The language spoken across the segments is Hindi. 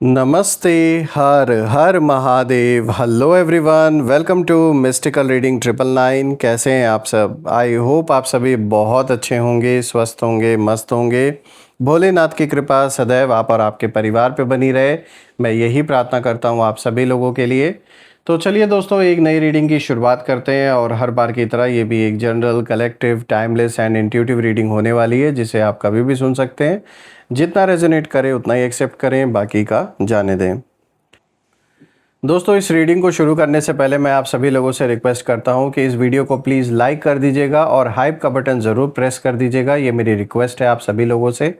नमस्ते। हर हर Mahadev. Hello everyone, welcome to mystical reading 999। कैसे हैं आप सब? आई होप आप सभी बहुत अच्छे होंगे, स्वस्थ होंगे, मस्त होंगे। भोलेनाथ की कृपा सदैव आप और आपके परिवार पे बनी रहे, मैं यही प्रार्थना करता हूँ आप सभी लोगों के लिए। तो चलिए दोस्तों, एक नई रीडिंग की शुरुआत करते हैं और हर बार की तरह ये भी एक general, collective, timeless and intuitive reading होने वाली है, जिसे आप कभी भी सुन सकते हैं। जितना रेजोनेट करे उतना ही एक्सेप्ट करें, बाकी का जाने दें। दोस्तों, इस रीडिंग को शुरू करने से पहले मैं आप सभी लोगों से रिक्वेस्ट करता हूं कि इस वीडियो को प्लीज़ लाइक कर दीजिएगा और हाइप का बटन ज़रूर प्रेस कर दीजिएगा। ये मेरी रिक्वेस्ट है आप सभी लोगों से।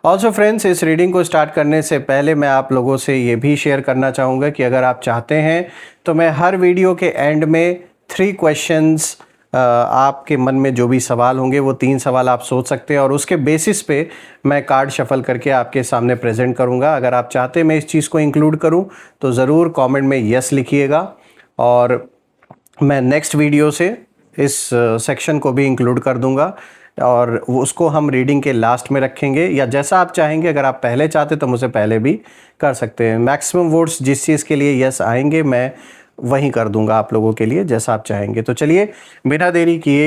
ऑल्सो फ्रेंड्स, इस रीडिंग को स्टार्ट करने से पहले मैं आप लोगों से ये भी शेयर करना चाहूँगा कि अगर आप चाहते हैं तो मैं हर वीडियो के एंड में 3 क्वेश्चंस, आपके मन में जो भी सवाल होंगे वो 3 सवाल आप सोच सकते हैं और उसके बेसिस पे मैं कार्ड शफल करके आपके सामने प्रेजेंट करूँगा। अगर आप चाहते हैं मैं इस चीज़ को इंक्लूड करूँ तो ज़रूर कमेंट में यस लिखिएगा और मैं नेक्स्ट वीडियो से इस सेक्शन को भी इंक्लूड कर दूंगा और उसको हम रीडिंग के लास्ट में रखेंगे, या जैसा आप चाहेंगे। अगर आप पहले चाहते तो मुझे पहले भी कर सकते हैं। मैक्सिमम वोट्स जिस चीज़ के लिए यस आएंगे मैं वही कर दूंगा आप लोगों के लिए, जैसा आप चाहेंगे। तो चलिए बिना देरी किए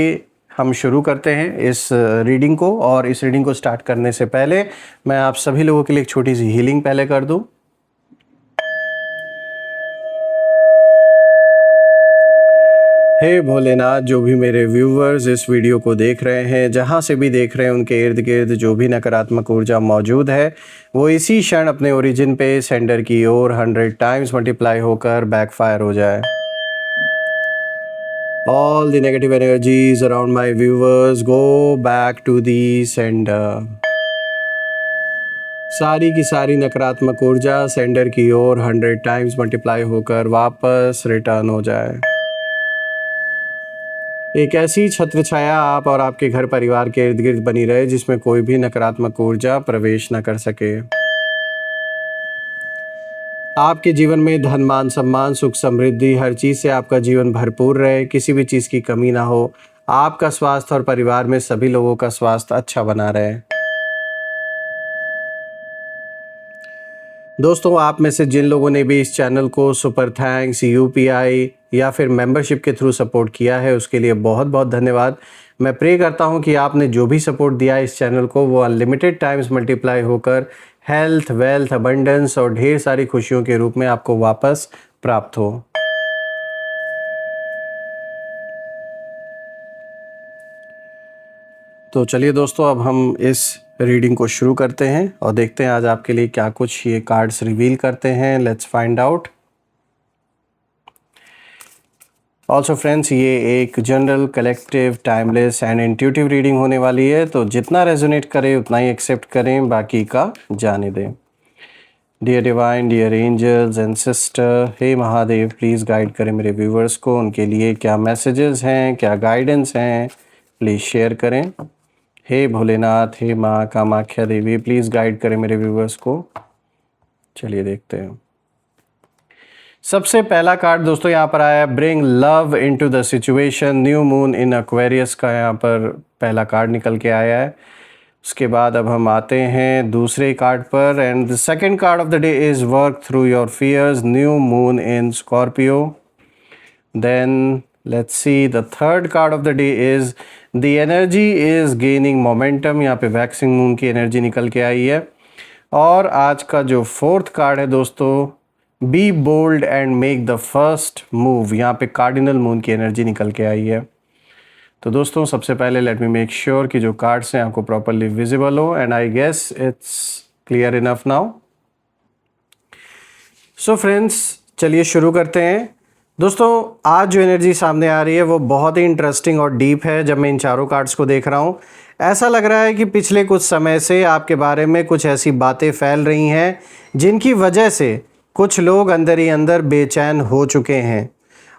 हम शुरू करते हैं इस रीडिंग को। और इस रीडिंग को स्टार्ट करने से पहले मैं आप सभी लोगों के लिए एक छोटी सी हीलिंग पहले कर दूं। हे भोलेनाथ, जो भी मेरे व्यूवर्स इस वीडियो को देख रहे हैं, जहाँ से भी देख रहे हैं, उनके इर्द गिर्द जो भी नकारात्मक ऊर्जा मौजूद है वो इसी क्षण अपने ओरिजिन पे सेंडर की ओर 100 टाइम्स मल्टीप्लाई होकर बैकफायर हो जाए। All the negative energies around my viewers go back to the sender। सारी की सारी नकारात्मक ऊर्जा सेंडर की ओर 100 टाइम्स मल्टीप्लाई होकर वापस रिटर्न हो जाए। एक ऐसी छत्र छाया आप और आपके घर परिवार के इर्द गिर्द बनी रहे जिसमें कोई भी नकारात्मक ऊर्जा प्रवेश न कर सके। आपके जीवन में धन, मान, सम्मान, सुख, समृद्धि, हर चीज से आपका जीवन भरपूर रहे, किसी भी चीज की कमी ना हो। आपका स्वास्थ्य और परिवार में सभी लोगों का स्वास्थ्य अच्छा बना रहे। दोस्तों, आप में से जिन लोगों ने भी इस चैनल को सुपर थैंक्स, यूपीआई या फिर मेंबरशिप के थ्रू सपोर्ट किया है, उसके लिए बहुत बहुत धन्यवाद। मैं प्रे करता हूं कि आपने जो भी सपोर्ट दिया है इस चैनल को, वो अनलिमिटेड टाइम्स मल्टीप्लाई होकर हेल्थ, वेल्थ, अबंडेंस और ढेर सारी खुशियों के रूप में आपको वापस प्राप्त हो। तो चलिए दोस्तों, अब हम इस रीडिंग को शुरू करते हैं और देखते हैं आज आपके लिए क्या कुछ ये कार्ड्स रिवील करते हैं। Let's find out. Also friends, ये एक general, collective, timeless and intuitive reading होने वाली है, तो जितना रेजोनेट करे उतना ही एक्सेप्ट करें, बाकी का जाने दें। Dear divine, dear angels and sister, हे महादेव, प्लीज़ गाइड करें मेरे व्यूवर्स को। उनके लिए क्या मैसेजेस हैं, क्या गाइडेंस हैं, प्लीज़ शेयर करें। हे भोलेनाथ, हे माँ कामाख्या देवी, प्लीज़ गाइड करें मेरे व्यूवर्स को। चलिए देखते हैं। सबसे पहला कार्ड दोस्तों यहाँ पर आया, bring love into the situation, new moon in Aquarius का यहाँ पर पहला कार्ड निकल के आया है। उसके बाद अब हम आते हैं दूसरे कार्ड पर, and the second card of the day is work through your fears, new moon in Scorpio. Then let's see the third card of the day is the energy is gaining momentum, यहाँ पे वैक्सिंग मून की एनर्जी निकल के आई है। और आज का जो फोर्थ कार्ड है दोस्तों, be bold and make the first move, यहाँ पे कार्डिनल मून की एनर्जी निकल के आई है। तो दोस्तों, सबसे पहले लेट मी मेक श्योर कि जो कार्ड्स हैं आपको प्रॉपरली विजिबल हो, and I guess it's clear enough now. So friends, चलिए शुरू करते हैं। दोस्तों, आज जो एनर्जी सामने आ रही है वो बहुत ही इंटरेस्टिंग और डीप है। जब मैं इन चारों कार्ड्स को देख रहा हूँ, ऐसा लग रहा है कि पिछले कुछ समय से आपके बारे में कुछ ऐसी बातें फैल रही हैं जिनकी वजह से कुछ लोग अंदर ही अंदर बेचैन हो चुके हैं,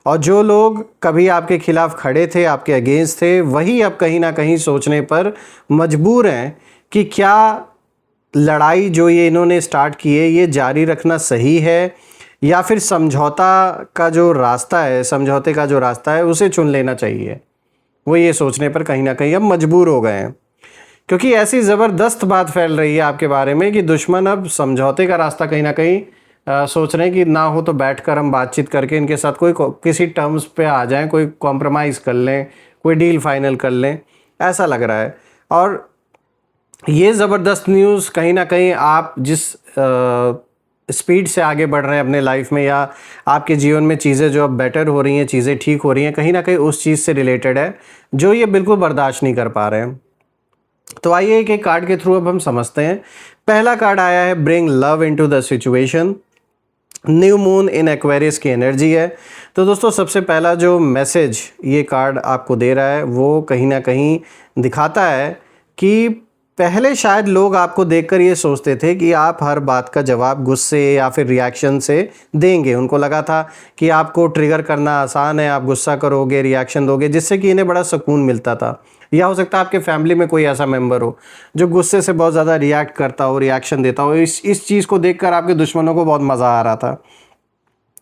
और जो लोग कभी आपके खिलाफ खड़े थे, आपके अगेंस्ट थे, वही अब कहीं ना कहीं सोचने पर मजबूर हैं कि क्या लड़ाई जो ये इन्होंने स्टार्ट की है ये जारी रखना सही है, या फिर समझौता का जो रास्ता है, समझौते का जो रास्ता है उसे चुन लेना चाहिए। वो ये सोचने पर कहीं ना कहीं अब मजबूर हो गए हैं, क्योंकि ऐसी ज़बरदस्त बात फैल रही है आपके बारे में कि दुश्मन अब समझौते का रास्ता कहीं ना कहीं सोच रहे हैं कि ना हो तो बैठकर हम बातचीत करके इनके साथ किसी टर्म्स पे आ जाएं, कोई कॉम्प्रोमाइज़ कर लें, कोई डील फाइनल कर लें, ऐसा लग रहा है। और ये ज़बरदस्त न्यूज़ कहीं ना कहीं आप जिस स्पीड से आगे बढ़ रहे हैं अपने लाइफ में, या आपके जीवन में चीज़ें जो अब बेटर हो रही हैं, चीज़ें ठीक हो रही हैं, कहीं ना कहीं उस चीज़ से रिलेटेड है जो ये बिल्कुल बर्दाश्त नहीं कर पा रहे हैं। तो आइए एक एक कार्ड के थ्रू अब हम समझते हैं। पहला कार्ड आया है bring love into the situation. New moon in Aquarius की एनर्जी है। तो दोस्तों सबसे पहला जो मैसेज ये कार्ड आपको दे रहा है वो कहीं ना कहीं दिखाता है कि पहले शायद लोग आपको देखकर ये सोचते थे कि आप हर बात का जवाब गुस्से या फिर रिएक्शन से देंगे। उनको लगा था कि आपको ट्रिगर करना आसान है, आप गुस्सा करोगे, रिएक्शन दोगे, जिससे कि इन्हें बड़ा सुकून मिलता था। या हो सकता है आपके फैमिली में कोई ऐसा मेंबर हो जो गुस्से से बहुत ज़्यादा रिएक्ट करता हो, रिएक्शन देता हो। इस चीज़ को देखकर आपके दुश्मनों को बहुत मज़ा आ रहा था।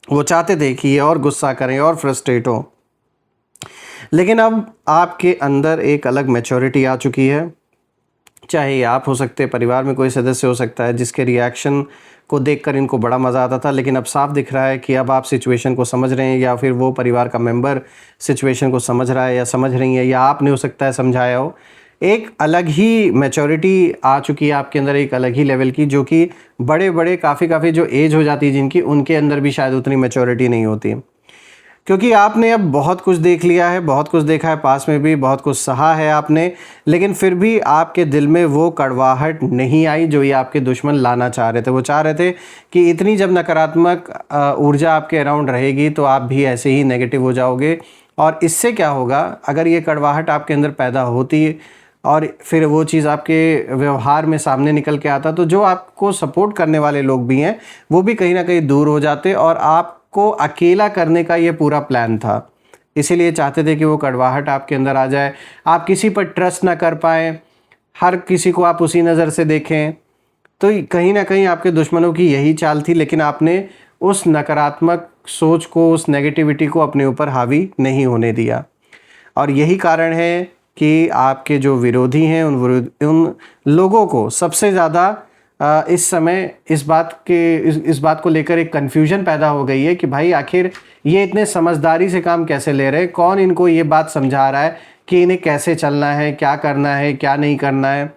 वो चाहते थे कि ये और गुस्सा करें और फ्रस्ट्रेट हो। लेकिन अब आपके अंदर एक अलग मैच्योरिटी आ चुकी है। चाहे ये आप हो सकते हैं, परिवार में कोई सदस्य हो सकता है जिसके रिएक्शन को देखकर इनको बड़ा मज़ा आता था, लेकिन अब साफ दिख रहा है कि अब आप सिचुएशन को समझ रहे हैं, या फिर वो परिवार का मेंबर सिचुएशन को समझ रहा है या समझ रही है, या आपने हो सकता है समझाया हो। एक अलग ही मैच्योरिटी आ चुकी है आपके अंदर, एक अलग ही लेवल की, जो कि बड़े बड़े काफ़ी जो एज हो जाती है जिनकी, उनके अंदर भी शायद उतनी मैच्योरिटी नहीं होती। क्योंकि आपने अब बहुत कुछ देख लिया है, बहुत कुछ देखा है, पास में भी बहुत कुछ सहा है आपने, लेकिन फिर भी आपके दिल में वो कड़वाहट नहीं आई जो ये आपके दुश्मन लाना चाह रहे थे। वो चाह रहे थे कि इतनी जब नकारात्मक ऊर्जा आपके अराउंड रहेगी तो आप भी ऐसे ही नेगेटिव हो जाओगे। और इससे क्या होगा, अगर ये कड़वाहट आपके अंदर पैदा होती और फिर वो चीज़ आपके व्यवहार में सामने निकल के आता, तो जो आपको सपोर्ट करने वाले लोग भी हैं वो भी कहीं ना कहीं दूर हो जाते, और आपको अकेला करने का ये पूरा प्लान था। इसीलिए चाहते थे कि वो कड़वाहट आपके अंदर आ जाए, आप किसी पर ट्रस्ट ना कर पाएँ, हर किसी को आप उसी नज़र से देखें। तो कहीं ना कहीं आपके दुश्मनों की यही चाल थी, लेकिन आपने उस नकारात्मक सोच को, उस नेगेटिविटी को अपने ऊपर हावी नहीं होने दिया। और यही कारण है कि आपके जो विरोधी हैं उन लोगों को सबसे ज़्यादा इस समय इस बात को लेकर एक कन्फ्यूजन पैदा हो गई है कि भाई आखिर ये इतने समझदारी से काम कैसे ले रहे हैं, कौन इनको ये बात समझा रहा है कि इन्हें कैसे चलना है, क्या करना है, क्या नहीं करना है।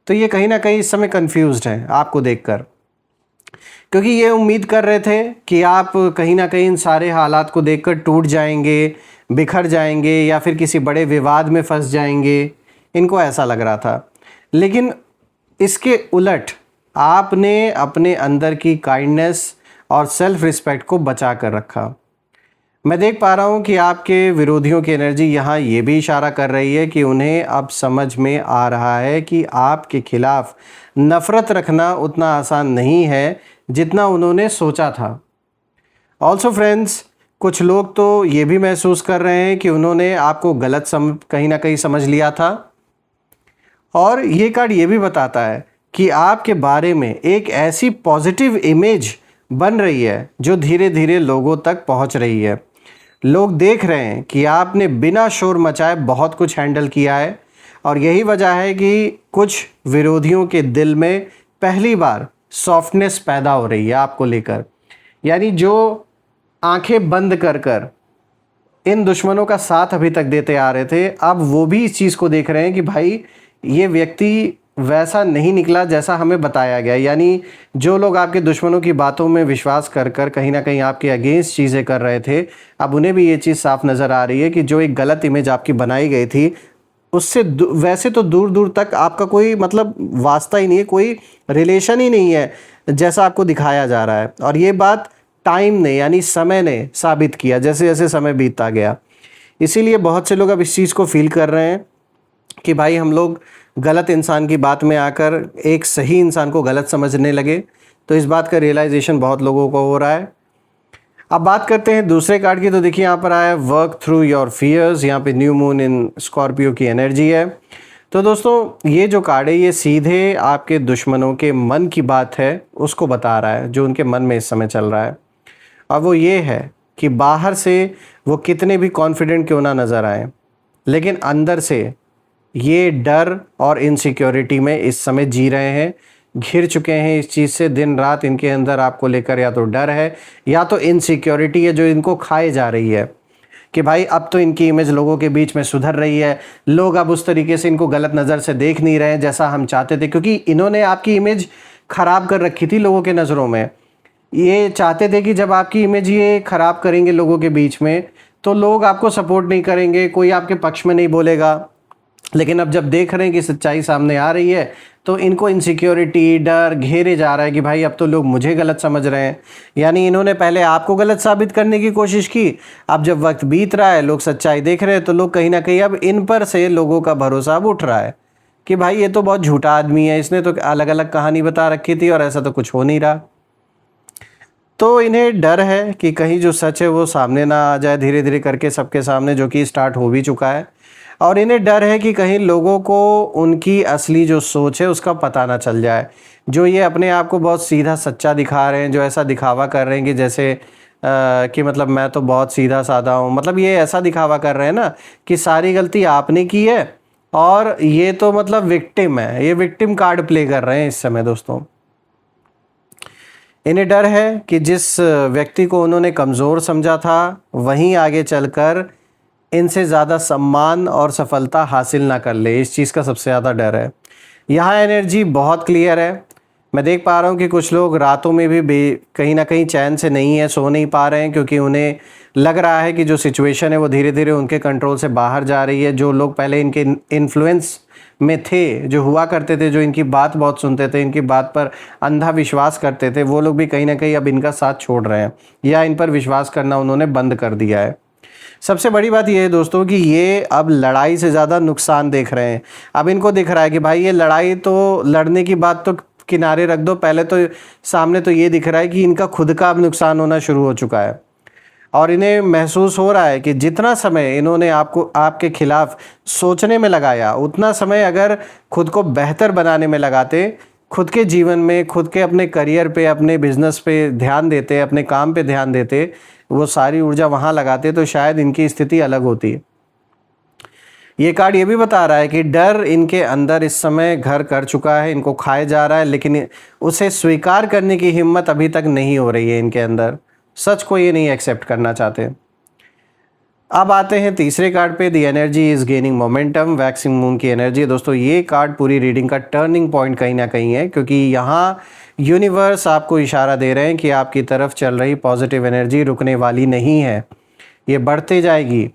तो ये कहीं ना कहीं इस समय कन्फ्यूज्ड हैं आपको देखकर, क्योंकि ये उम्मीद कर रहे थे कि आप कहीं ना कहीं इन सारे हालात को देखकर टूट जाएंगे, बिखर जाएंगे, या फिर किसी बड़े विवाद में फंस जाएंगे। इनको ऐसा लग रहा था। लेकिन इसके उलट आपने अपने अंदर की काइंडनेस और सेल्फ रिस्पेक्ट को बचा कर रखा। मैं देख पा रहा हूँ कि आपके विरोधियों की एनर्जी यहाँ ये भी इशारा कर रही है कि उन्हें अब समझ में आ रहा है कि आपके खिलाफ नफ़रत रखना उतना आसान नहीं है जितना उन्होंने सोचा था। ऑल्सो फ्रेंड्स, कुछ लोग तो ये भी महसूस कर रहे हैं कि उन्होंने आपको गलत कहीं ना कहीं समझ लिया था। और ये कार्ड ये भी बताता है कि आपके बारे में एक ऐसी पॉजिटिव इमेज बन रही है जो धीरे धीरे लोगों तक पहुंच रही है। लोग देख रहे हैं कि आपने बिना शोर मचाए बहुत कुछ हैंडल किया है, और यही वजह है कि कुछ विरोधियों के दिल में पहली बार सॉफ्टनेस पैदा हो रही है आपको लेकर। यानी जो आंखें बंद कर कर इन दुश्मनों का साथ अभी तक देते आ रहे थे, अब वो भी इस चीज़ को देख रहे हैं कि भाई ये व्यक्ति वैसा नहीं निकला जैसा हमें बताया गया। यानी जो लोग आपके दुश्मनों की बातों में विश्वास कर कर कहीं ना कहीं आपके अगेंस्ट चीज़ें कर रहे थे, अब उन्हें भी ये चीज़ साफ नज़र आ रही है कि जो एक गलत इमेज आपकी बनाई गई थी उससे वैसे तो दूर दूर तक आपका कोई मतलब वास्ता ही नहीं है, कोई रिलेशन ही नहीं है जैसा आपको दिखाया जा रहा है। और ये बात टाइम ने, यानी समय ने साबित किया जैसे जैसे समय बीतता गया। इसीलिए बहुत से लोग अब इस चीज़ को फील कर रहे हैं कि भाई हम लोग गलत इंसान की बात में आकर एक सही इंसान को गलत समझने लगे। तो इस बात का रियलाइजेशन बहुत लोगों को हो रहा है। अब बात करते हैं दूसरे कार्ड की। तो देखिए यहाँ पर आया वर्क थ्रू योर फियर्स। यहाँ पे न्यू मून इन स्कॉर्पियो की एनर्जी है। तो दोस्तों ये जो कार्ड है ये सीधे आपके दुश्मनों के मन की बात है उसको बता रहा है, जो उनके मन में इस समय चल रहा है। और वो ये है कि बाहर से वो कितने भी कॉन्फिडेंट क्यों ना नज़र आए, लेकिन अंदर से ये डर और इनसिक्योरिटी में इस समय जी रहे हैं, घिर चुके हैं इस चीज़ से। दिन रात इनके अंदर आपको लेकर या तो डर है या तो इनसिक्योरिटी है जो इनको खाए जा रही है कि भाई अब तो इनकी इमेज लोगों के बीच में सुधर रही है, लोग अब उस तरीके से इनको गलत नज़र से देख नहीं रहे हैं जैसा हम चाहते थे, क्योंकि इन्होंने आपकी इमेज ख़राब कर रखी थी लोगों के नज़रों में। ये चाहते थे कि जब आपकी इमेज ये ख़राब करेंगे लोगों के बीच में तो लोग आपको सपोर्ट नहीं करेंगे, कोई आपके पक्ष में नहीं बोलेगा। लेकिन अब जब देख रहे हैं कि सच्चाई सामने आ रही है तो इनको इनसिक्योरिटी, डर घेरे जा रहा है कि भाई अब तो लोग मुझे गलत समझ रहे हैं। यानी इन्होंने पहले आपको गलत साबित करने की कोशिश की, अब जब वक्त बीत रहा है, लोग सच्चाई देख रहे हैं तो लोग कहीं ना कहीं अब इन पर से लोगों का भरोसा अब उठ रहा है कि भाई ये तो बहुत झूठा आदमी है, इसने तो अलग अलग कहानी बता रखी थी और ऐसा तो कुछ हो नहीं रहा। तो इन्हें डर है कि कहीं जो सच है वो सामने ना आ जाए धीरे धीरे करके सबके सामने, जो कि स्टार्ट हो भी चुका है। और इन्हें डर है कि कहीं लोगों को उनकी असली जो सोच है उसका पता ना चल जाए। जो ये अपने आप को बहुत सीधा सच्चा दिखा रहे हैं, जो ऐसा दिखावा कर रहे हैं कि जैसे कि मतलब मैं तो बहुत सीधा साधा हूँ, मतलब ये ऐसा दिखावा कर रहे हैं ना कि सारी गलती आपने की है और ये तो मतलब विक्टिम है, ये विक्टिम कार्ड प्ले कर रहे हैं इस समय दोस्तों। इन्हें डर है कि जिस व्यक्ति को उन्होंने कमज़ोर समझा था वहीं आगे चलकर इनसे ज़्यादा सम्मान और सफलता हासिल ना कर ले, इस चीज़ का सबसे ज़्यादा डर है। यहाँ एनर्जी बहुत क्लियर है। मैं देख पा रहा हूँ कि कुछ लोग रातों में भी कहीं ना कहीं चैन से नहीं है, सो नहीं पा रहे हैं, क्योंकि उन्हें लग रहा है कि जो सिचुएशन है वो धीरे धीरे उनके कंट्रोल से बाहर जा रही है। जो लोग पहले इनके इन्फ्लुएंस में थे, जो हुआ करते थे, जो इनकी बात बहुत सुनते थे, इनकी बात पर अंधा विश्वास करते थे, वो लोग भी कहीं ना कहीं अब इनका साथ छोड़ रहे हैं या इन पर विश्वास करना उन्होंने बंद कर दिया है। सबसे बड़ी बात यह है दोस्तों कि ये अब लड़ाई से ज़्यादा नुकसान देख रहे हैं। अब इनको दिख रहा है कि भाई ये लड़ाई तो, लड़ने की बात तो किनारे रख दो, पहले तो सामने तो ये दिख रहा है कि इनका खुद का अब नुकसान होना शुरू हो चुका है। और इन्हें महसूस हो रहा है कि जितना समय इन्होंने आपको आपके खिलाफ सोचने में लगाया, उतना समय अगर खुद को बेहतर बनाने में लगाते, खुद के जीवन में, खुद के अपने करियर पे, अपने बिजनेस पे ध्यान देते, अपने काम पे ध्यान देते, वो सारी ऊर्जा वहाँ लगाते, तो शायद इनकी स्थिति अलग होती। ये कार्ड ये भी बता रहा है कि डर इनके अंदर इस समय घर कर चुका है, इनको खाए जा रहा है, लेकिन उसे स्वीकार करने की हिम्मत अभी तक नहीं हो रही है इनके अंदर। सच को ये नहीं एक्सेप्ट करना चाहते। अब आते हैं तीसरे कार्ड पे, the energy is gaining momentum, waxing moon की एनर्जी। दोस्तों ये कार्ड पूरी रीडिंग का टर्निंग पॉइंट कहीं ना कहीं है, क्योंकि यहाँ यूनिवर्स आपको इशारा दे रहे हैं कि आपकी तरफ चल रही पॉजिटिव एनर्जी रुकने वाली नहीं है, ये बढ़ते जाएगी।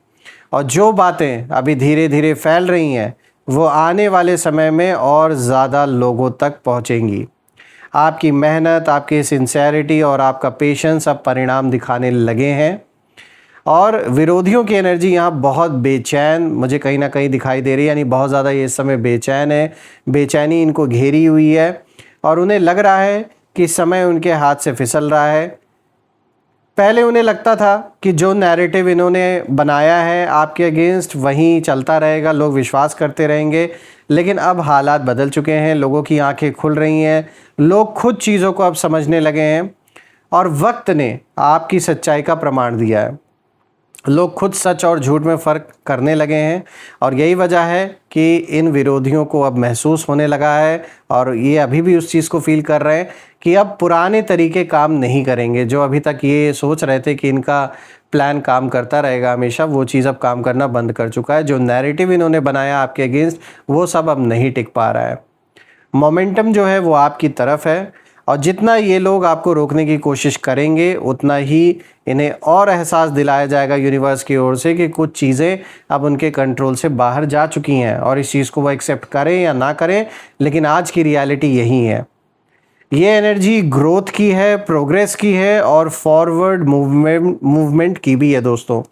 और जो बातें अभी धीरे धीरे फैल रही हैं वो आने वाले समय में और ज़्यादा लोगों तक पहुँचेंगी। आपकी मेहनत, आपकी सिंसेरिटी और आपका पेशेंस अब परिणाम दिखाने लगे हैं। और विरोधियों की एनर्जी यहाँ बहुत बेचैन मुझे कहीं ना कहीं दिखाई दे रही है, यानी बहुत ज़्यादा ये इस समय बेचैन है, बेचैनी इनको घेरी हुई है और उन्हें लग रहा है कि समय उनके हाथ से फिसल रहा है। पहले उन्हें लगता था कि जो नैरेटिव इन्होंने बनाया है आपके अगेंस्ट वहीं चलता रहेगा, लोग विश्वास करते रहेंगे, लेकिन अब हालात बदल चुके हैं, लोगों की आंखें खुल रही हैं, लोग खुद चीज़ों को अब समझने लगे हैं और वक्त ने आपकी सच्चाई का प्रमाण दिया है। लोग खुद सच और झूठ में फ़र्क करने लगे हैं और यही वजह है कि इन विरोधियों को अब महसूस होने लगा है और ये अभी भी उस चीज़ को फील कर रहे हैं कि अब पुराने तरीके काम नहीं करेंगे। जो अभी तक ये सोच रहे थे कि इनका प्लान काम करता रहेगा हमेशा, वो चीज़ अब काम करना बंद कर चुका है। जो नैरेटिव इन्होंने बनाया आपके अगेंस्ट वो सब अब नहीं टिक पा रहा है। मोमेंटम जो है वो आपकी तरफ है और जितना ये लोग आपको रोकने की कोशिश करेंगे उतना ही इन्हें और एहसास दिलाया जाएगा यूनिवर्स की ओर से कि कुछ चीज़ें अब उनके कंट्रोल से बाहर जा चुकी हैं और इस चीज़ को वो एक्सेप्ट करें या ना करें, लेकिन आज की रियलिटी यही है। ये एनर्जी ग्रोथ की है, प्रोग्रेस की है और फॉरवर्ड मूवमेंट की भी है दोस्तों।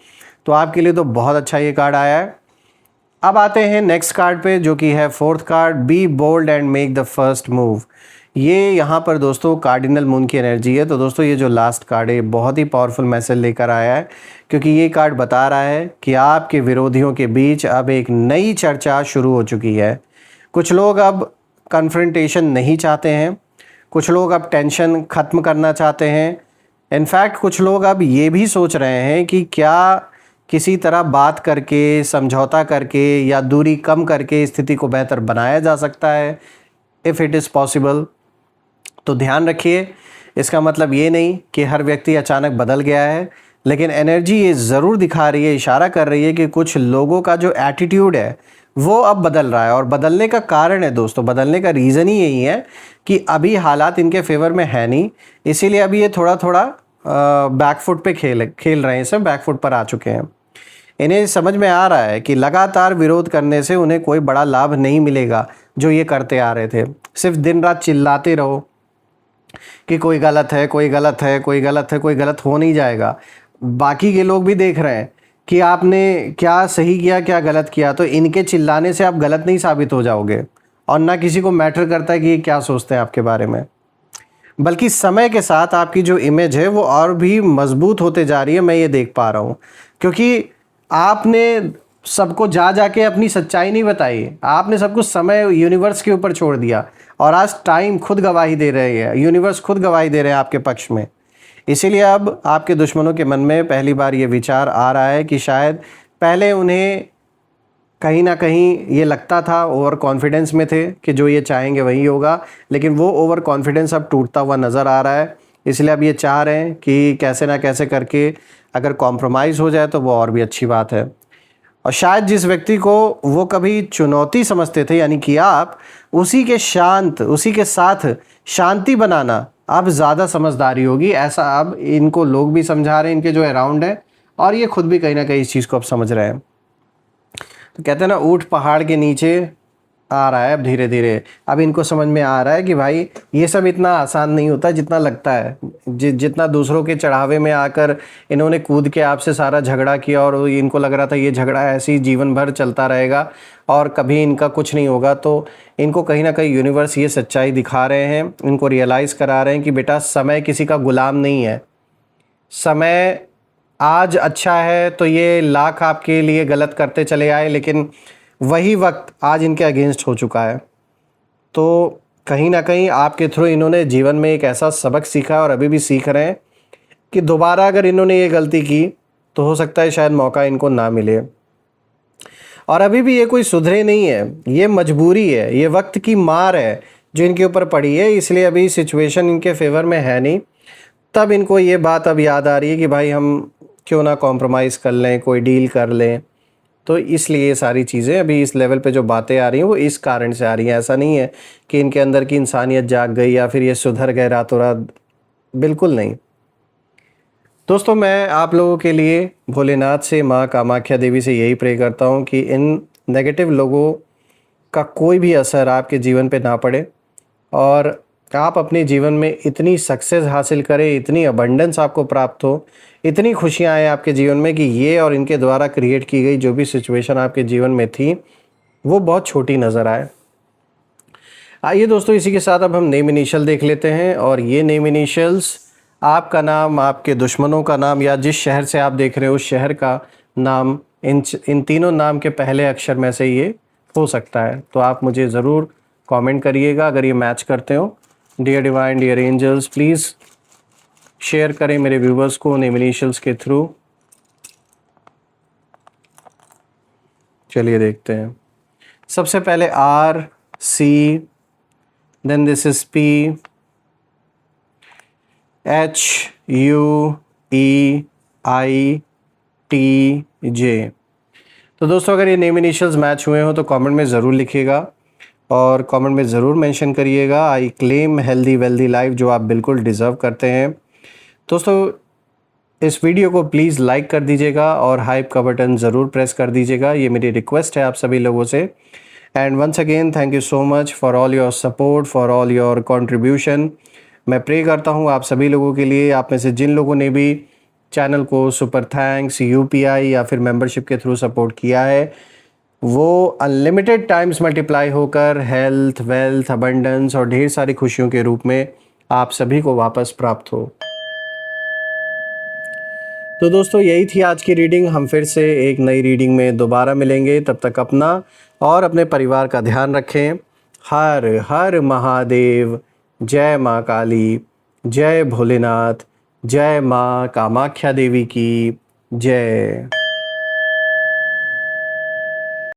तो आपके लिए तो बहुत अच्छा ये कार्ड आया है। अब आते हैं नेक्स्ट कार्ड पे, जो कि है fourth card, be bold and make the first move. ये यहाँ पर दोस्तों कार्डिनल मून की एनर्जी है। तो दोस्तों ये जो लास्ट कार्ड है बहुत ही पावरफुल मैसेज लेकर आया है, क्योंकि ये कार्ड बता रहा है कि आपके विरोधियों के बीच अब एक नई चर्चा शुरू हो चुकी है। कुछ लोग अब कन्फ्रंटेशन नहीं चाहते हैं, कुछ लोग अब टेंशन ख़त्म करना चाहते हैं। इनफैक्ट कुछ लोग अब ये भी सोच रहे हैं कि किसी तरह बात करके, समझौता करके या दूरी कम करके स्थिति को बेहतर बनाया जा सकता है, इफ़ इट इज़ पॉसिबल। तो ध्यान रखिए, इसका मतलब ये नहीं कि हर व्यक्ति अचानक बदल गया है, लेकिन एनर्जी ये ज़रूर दिखा रही है, इशारा कर रही है कि कुछ लोगों का जो एटीट्यूड है वो अब बदल रहा है। और बदलने का कारण है दोस्तों, बदलने का रीज़न ही यही है कि अभी हालात इनके फेवर में है नहीं, इसीलिए अभी ये थोड़ा थोड़ा बैकफुट पे खेल रहे हैं, सब बैकफुट पर आ चुके हैं। इन्हें समझ में आ रहा है कि लगातार विरोध करने से उन्हें कोई बड़ा लाभ नहीं मिलेगा जो ये करते आ रहे थे। सिर्फ दिन रात चिल्लाते रहो कि कोई गलत है, कोई गलत है, कोई गलत है, कोई गलत हो नहीं जाएगा। बाकी के लोग भी देख रहे हैं कि आपने क्या सही किया, क्या गलत किया, तो इनके चिल्लाने से आप गलत नहीं साबित हो जाओगे। और ना किसी को मैटर करता है कि ये क्या सोचते हैं आपके बारे में, बल्कि समय के साथ आपकी जो इमेज है वो और भी मजबूत होते जा रही है, मैं ये देख पा रहा हूँ। क्योंकि आपने सबको जा जाके अपनी सच्चाई नहीं बताई, आपने सब कुछ समय यूनिवर्स के ऊपर छोड़ दिया, और आज टाइम खुद गवाही दे रहे हैं, यूनिवर्स खुद गवाही दे रहे हैं आपके पक्ष में। इसीलिए अब आपके दुश्मनों के मन में पहली बार ये विचार आ रहा है कि शायद पहले उन्हें कहीं ना कहीं ये लगता था, ओवर कॉन्फिडेंस में थे कि जो ये चाहेंगे वही होगा, लेकिन वो ओवर कॉन्फिडेंस अब टूटता हुआ नज़र आ रहा है। इसलिए अब ये चाह रहे हैं कि कैसे ना कैसे करके अगर कॉम्प्रोमाइज़ हो जाए तो वो और भी अच्छी बात है। और शायद जिस व्यक्ति को वो कभी चुनौती समझते थे, यानी कि आप, उसी के साथ शांति बनाना अब ज़्यादा समझदारी होगी, ऐसा अब इनको लोग भी समझा रहे हैं, इनके जो अराउंड है, और ये खुद भी कहीं ना कहीं इस चीज़ को अब समझ रहे हैं। तो कहते हैं ना, ऊँट पहाड़ के नीचे आ रहा है अब धीरे धीरे। अब इनको समझ में आ रहा है कि भाई ये सब इतना आसान नहीं होता जितना लगता है। जितना दूसरों के चढ़ावे में आकर इन्होंने कूद के आपसे सारा झगड़ा किया, और इनको लग रहा था ये झगड़ा ऐसे ही जीवन भर चलता रहेगा और कभी इनका कुछ नहीं होगा, तो इनको कहीं ना कहीं यूनिवर्स ये सच्चाई दिखा रहे हैं, इनको रियलाइज़ करा रहे हैं कि बेटा, समय किसी का गुलाम नहीं है। समय आज अच्छा है तो ये लाख आपके लिए गलत करते चले आए, लेकिन वही वक्त आज इनके अगेंस्ट हो चुका है। तो कहीं ना कहीं आपके थ्रू इन्होंने जीवन में एक ऐसा सबक सीखा है, और अभी भी सीख रहे हैं कि दोबारा अगर इन्होंने ये गलती की तो हो सकता है शायद मौका इनको ना मिले। और अभी भी ये कोई सुधरे नहीं है, ये मजबूरी है, ये वक्त की मार है जो इनके ऊपर पड़ी है, इसलिए अभी सिचुएशन इनके फेवर में है नहीं। तब इनको ये बात अब याद आ रही है कि भाई हम क्यों ना कॉम्प्रोमाइज़ कर लें, कोई डील कर लें। तो इसलिए ये सारी चीज़ें अभी इस लेवल पे जो बातें आ रही हैं वो इस कारण से आ रही हैं। ऐसा नहीं है कि इनके अंदर की इंसानियत जाग गई या फिर ये सुधर गए रातों रात, बिल्कुल नहीं। दोस्तों, मैं आप लोगों के लिए भोलेनाथ से, माँ कामाख्या देवी से यही प्रे करता हूँ कि इन नेगेटिव लोगों का कोई भी असर आपके जीवन पे ना पड़े, और आप अपने जीवन में इतनी सक्सेस हासिल करें, इतनी अबंडेंस आपको प्राप्त हो, इतनी खुशियाँ आए आपके जीवन में कि ये और इनके द्वारा क्रिएट की गई जो भी सिचुएशन आपके जीवन में थी वो बहुत छोटी नज़र आए। आइए दोस्तों, इसी के साथ अब हम नेम इनिशियल देख लेते हैं। और ये नेम इनिशियल्स आपका नाम, आपके दुश्मनों का नाम, या जिस शहर से आप देख रहे हो उस शहर का नाम, इन तीनों नाम के पहले अक्षर में से ये हो सकता है। तो आप मुझे ज़रूर कमेंट करिएगा अगर ये मैच करते हो। Dear divine, dear angels, please share करें मेरे व्यूवर्स को नेम इनिशियल्स के थ्रू। चलिए देखते हैं। सबसे पहले R, C, then this is P, H, U, E, I, T, J। तो दोस्तों, अगर ये नेम इनिशियल्स मैच हुए हो तो कमेंट में ज़रूर लिखिएगा, और कमेंट में ज़रूर मेंशन करिएगा I claim healthy wealthy life, जो आप बिल्कुल डिज़र्व करते हैं। दोस्तों, इस वीडियो को प्लीज़ लाइक कर दीजिएगा और हाइप का बटन ज़रूर प्रेस कर दीजिएगा, ये मेरी रिक्वेस्ट है आप सभी लोगों से। And once again thank you so much for all your support, for all your contribution. मैं प्रे करता हूँ आप सभी लोगों के लिए, आप में से जिन लोगों ने भी चैनल को सुपर थैंक्स, UPI या फिर मेंबरशिप के थ्रू सपोर्ट किया है, वो अनलिमिटेड टाइम्स मल्टीप्लाई होकर हेल्थ, वेल्थ, अबंडेंस और ढेर सारी खुशियों के रूप में आप सभी को वापस प्राप्त हो। तो दोस्तों, यही थी आज की रीडिंग। हम फिर से एक नई रीडिंग में दोबारा मिलेंगे। तब तक अपना और अपने परिवार का ध्यान रखें। हर हर महादेव। जय माँ काली, जय भोलेनाथ, जय माँ कामाख्या देवी की जय।